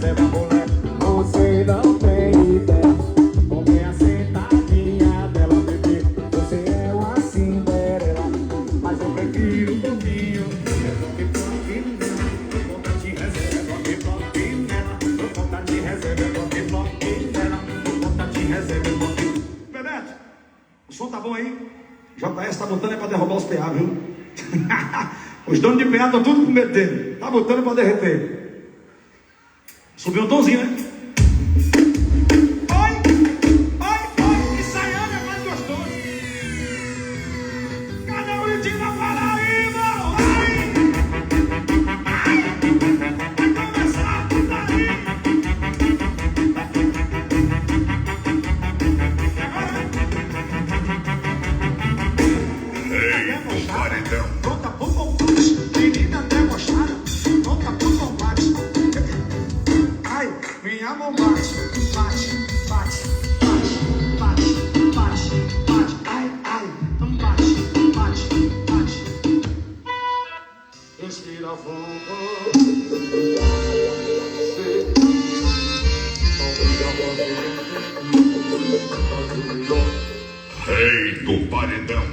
reserva, mulher. Você não tem ideia. Com quem a sentadinha dela, bebê. Você é uma Cinderela. Mas eu prefiro um pouquinho. Toque bloquinho nela. Conta de reserva, toque bloquinho nela. Conta de reserva, toque bloquinho nela. Conta de reserva, bloquinho. Bebeto, o som tá bom aí? JS tá botando é pra derrubar os PA, viu? Os donos de PA estão tudo com medo dele. Tá botando pra derreter. Subiu um tonzinho, né? Oi, ensaiando é mais gostoso. Cadê o Itinho da Paraíba? Vai começar a putaria. Pronta pro combate, menina debochada, pronta pro combate. Ai, minha mão bate, bate, bate, bate, bate, bate, bate. Ai, bate, bate, bate. Respira fundo. Rei do Paredão.